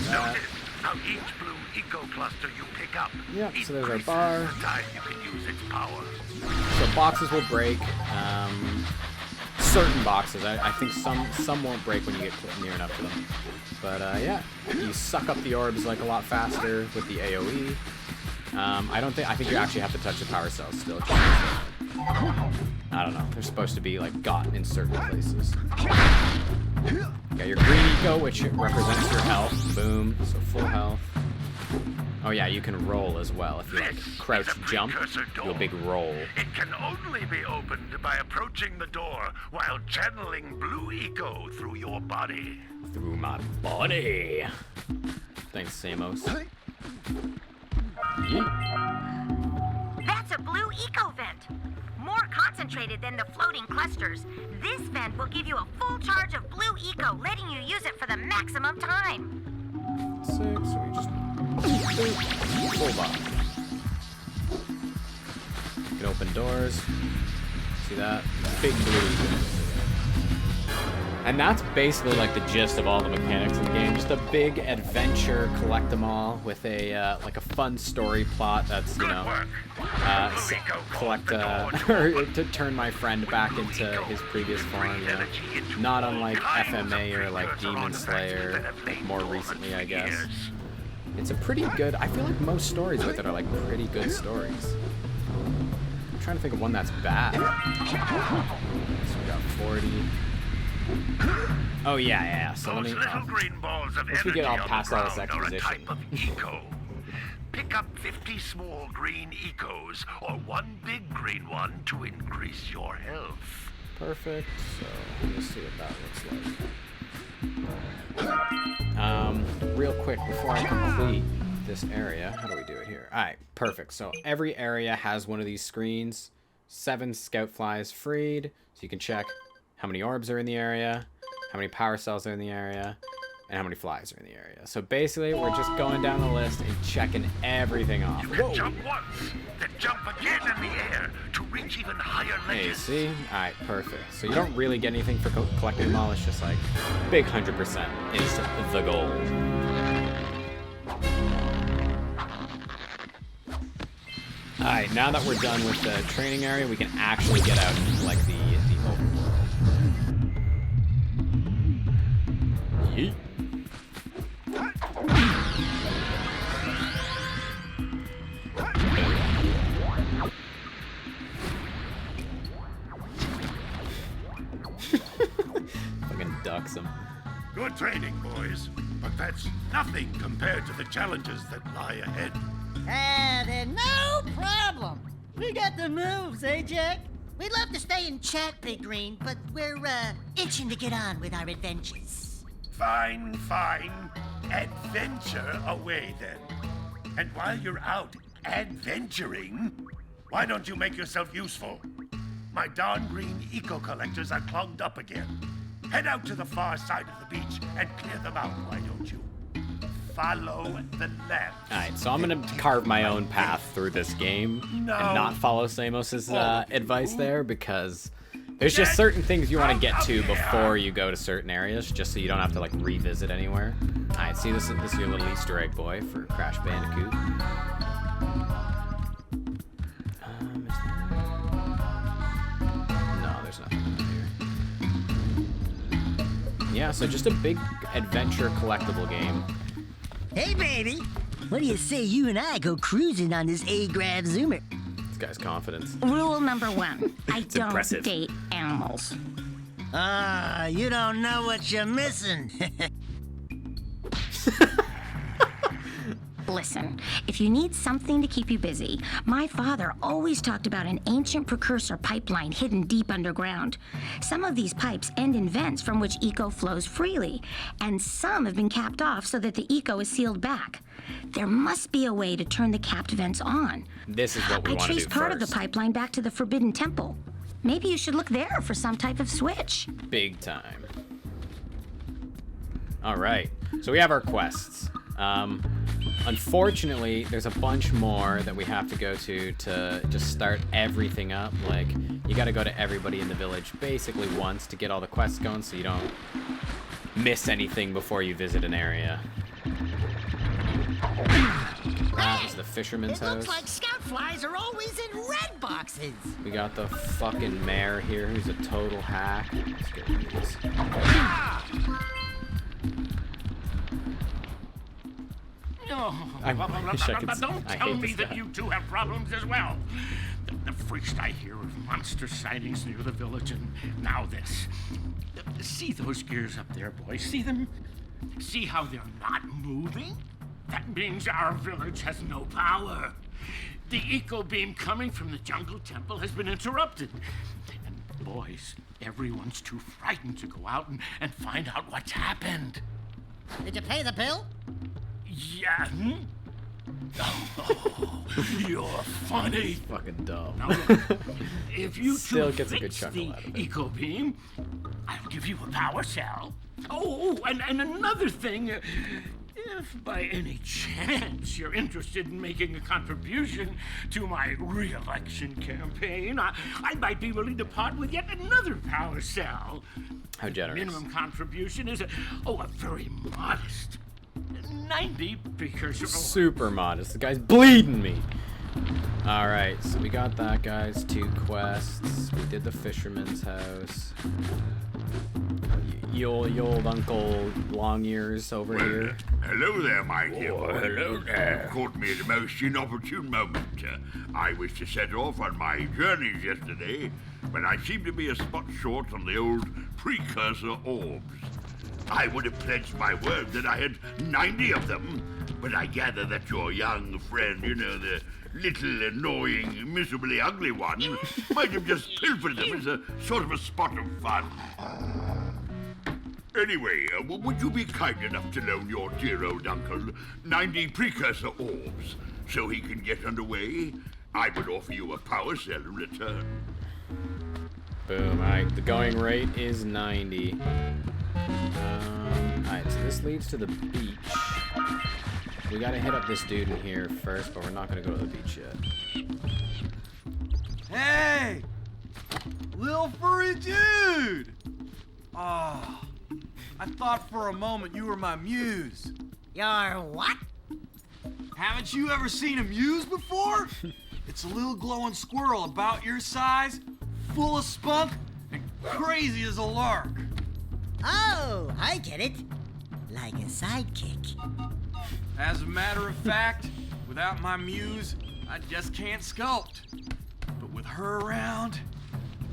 that. Notice how each blue eco cluster you pick up Yep, so there's our bar. the time you can use its power. So boxes will break. Certain boxes. I think some won't break when you get near enough to them. But yeah, you suck up the orbs like a lot faster with the AoE. I think you actually have to touch the power cells still. I don't know. They're supposed to be like got in certain places. You got your green eco, which represents your health. Boom. So full health. Oh yeah, you can roll as well. If you like crouch jump, do a big roll. It can only be opened by approaching the door while channeling blue eco through your body. Through my body. Thanks, Samos. Yeet. That's a blue eco vent. More concentrated than the floating clusters. This vent will give you a full charge of blue eco, letting you use it for the maximum time. Sick, so we just full box. You can open doors. See that? Big blue. And that's basically like the gist of all the mechanics in the game. Just a big adventure, collect them all with a like a fun story plot. That's collect or to turn my friend back into his previous form. You know, not unlike FMA or like Demon Slayer, more recently, I guess. It's a pretty good. I feel like most stories with it are like pretty good stories. I'm trying to think of one that's bad. So we got 40. Oh yeah. So let me. Once we get all past all this exposition. Pick up 50 small green ecos or one big green one to increase your health. Perfect. So let's see what that looks like. Real quick before I complete this area, how do we do it here? All right, perfect. So every area has one of these screens. 7 scout flies freed, so you can check how many orbs are in the area, how many power cells are in the area, and how many flies are in the area. So basically, we're just going down the list and checking everything off. You can jump once, then jump again in the air to reach even higher ledges. Hey, see? Alright, perfect. So you don't really get anything for collecting them all. It's just like, big 100% is the goal. Alright, now that we're done with the training area, we can actually get out into like the overworld. Yeet. Fucking ducks him. Good training, boys, but that's nothing compared to the challenges that lie ahead. Then no problem. We got the moves, eh, Jak? We'd love to stay and chat, Big Green, but we're, itching to get on with our adventures. Fine. Adventure away, then. And while you're out adventuring, why don't you make yourself useful? My darn green eco-collectors are clogged up again. Head out to the far side of the beach and clear them out, why don't you? Follow the left. Alright, so I'm gonna carve my own path through this game and not follow Samos's advice there, because there's just certain things you want to get to before you go to certain areas, just so you don't have to like revisit anywhere. Alright, see, this is your little Easter egg boy for Crash Bandicoot. No, there's nothing here. Yeah, so just a big adventure collectible game. Hey, baby. What do you say you and I go cruising on this A-Grav Zoomer? This guy's confidence. Rule number 1, I don't impressive. date animals. You don't know what you're missing. Listen, if you need something to keep you busy, my father always talked about an ancient Precursor pipeline hidden deep underground. Some of these pipes end in vents from which eco flows freely, and some have been capped off so that the eco is sealed back. There must be a way to turn the capped vents on. This is what we want to do traced part of the first. pipeline back to the Forbidden Temple. Maybe you should look there for some type of switch. Big time. All right, so we have our quests. Unfortunately, there's a bunch more that we have to go to just start everything up. Like, you gotta go to everybody in the village basically once to get all the quests going, so you don't miss anything before you visit an area. That is the fisherman's It looks house. like scout flies are always in red boxes. We got the fucking mayor here, who's a total hack. Let's get rid of this. I wish I could. Don't I tell hate me this that guy. you two have problems as well. The first I hear of monster sightings near the village, and now this. See those gears up there, boys? See them? See how they're not moving? That means our village has no power. The eco beam coming from the jungle temple has been interrupted. And boys, everyone's too frightened to go out and find out what's happened. Did you pay the bill? Yeah. Oh, you're funny. Fucking dumb. Now, look, if you Still two gets a good fix chuckle the out of it. eco beam, I'll give you a power cell. Oh, and another thing. If by any chance you're interested in making a contribution to my re-election campaign, I might be willing to part with yet another power cell. How generous. Minimum contribution is a very modest 90 precursor. Super modest. The guy's bleeding me. Alright, so we got that, guys. 2 quests. We did the fisherman's house. You old Uncle Long Ears over here. Hello there, my dear Oh, boy. hello there. You caught me at a most inopportune moment. I was to set off on my journeys yesterday, but I seem to be a spot short on the old Precursor orbs. I would have pledged my word that I had 90 of them, but I gather that your young friend, you know, the little annoying, miserably ugly one, might have just pilfered them as a sort of a spot of fun. Anyway, would you be kind enough to loan your dear old uncle 90 Precursor orbs so he can get underway? I would offer you a power cell in return. Boom. Alright, the going rate is 90. Alright, so this leads to the beach. We gotta hit up this dude in here first, but we're not gonna go to the beach yet. Hey! Little furry dude! Oh, I thought for a moment you were my muse. Your what? Haven't you ever seen a muse before? It's a little glowing squirrel about your size, full of spunk, and crazy as a lark. Oh, I get it. Like a sidekick. As a matter of fact, without my muse, I just can't sculpt. But with her around,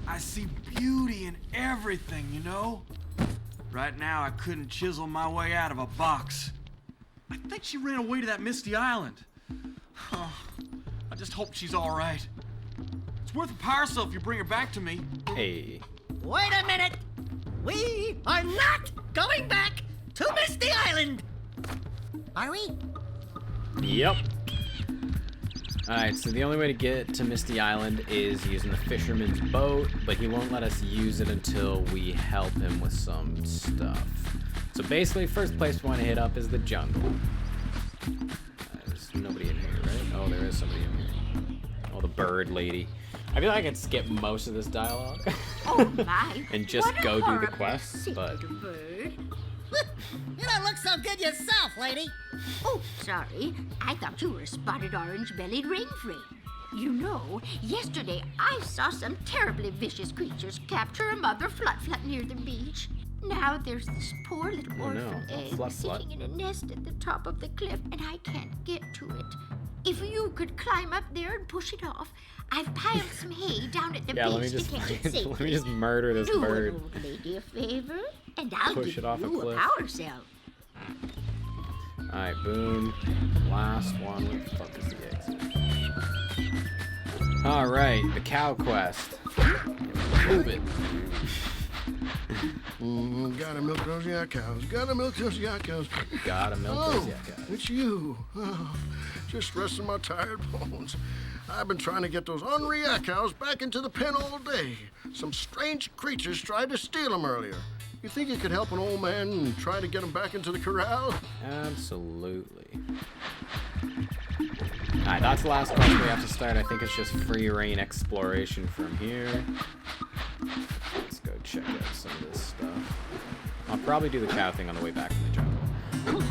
I see beauty in everything, you know? Right now, I couldn't chisel my way out of a box. I think she ran away to that misty island. Oh, I just hope she's all right. It's worth a power cell if you bring her back to me. Hey. Wait a minute. We are not going back to Misty Island. Are we? Yep. Alright, so the only way to get to Misty Island is using the fisherman's boat, but he won't let us use it until we help him with some stuff. So basically, first place we want to hit up is the jungle. There's nobody in here, right? Oh, there is somebody in here. Oh, the bird lady. I feel like I could skip most of this dialogue. Oh my! And just what a go do the horrible quests, sick but- little bird. You don't look so good yourself, lady. Oh, sorry. I thought you were a spotted orange-bellied rainframe. You know, yesterday I saw some terribly vicious creatures capture a mother flut-flut near the beach. Now there's this poor little Oh, no. orphan egg Flut-flut. sitting in a nest at the top of the cliff, and I can't get to it. If you could climb up there and push it off, I've piled some hay down at the Yeah, let me beach just to catch it safely. let me just murder this Do bird. an old lady a favor, and I'll Push give it off a you cliff. power cell. Alright, boom. Last one. What the fuck is the exit? Alright, the cow quest. Move it. Gotta milk those yak cows. Gotta milk those yak cows. Gotta milk those yak cows. It's you. Oh, just resting my tired bones. I've been trying to get those ornery yak cows back into the pen all day. Some strange creatures tried to steal them earlier. You think you could help an old man and try to get them back into the corral? Absolutely. Alright, that's the last quest we have to start. I think it's just free reign exploration from here. Let's go check out some of this stuff. I'll probably do the cow thing on the way back from the jungle.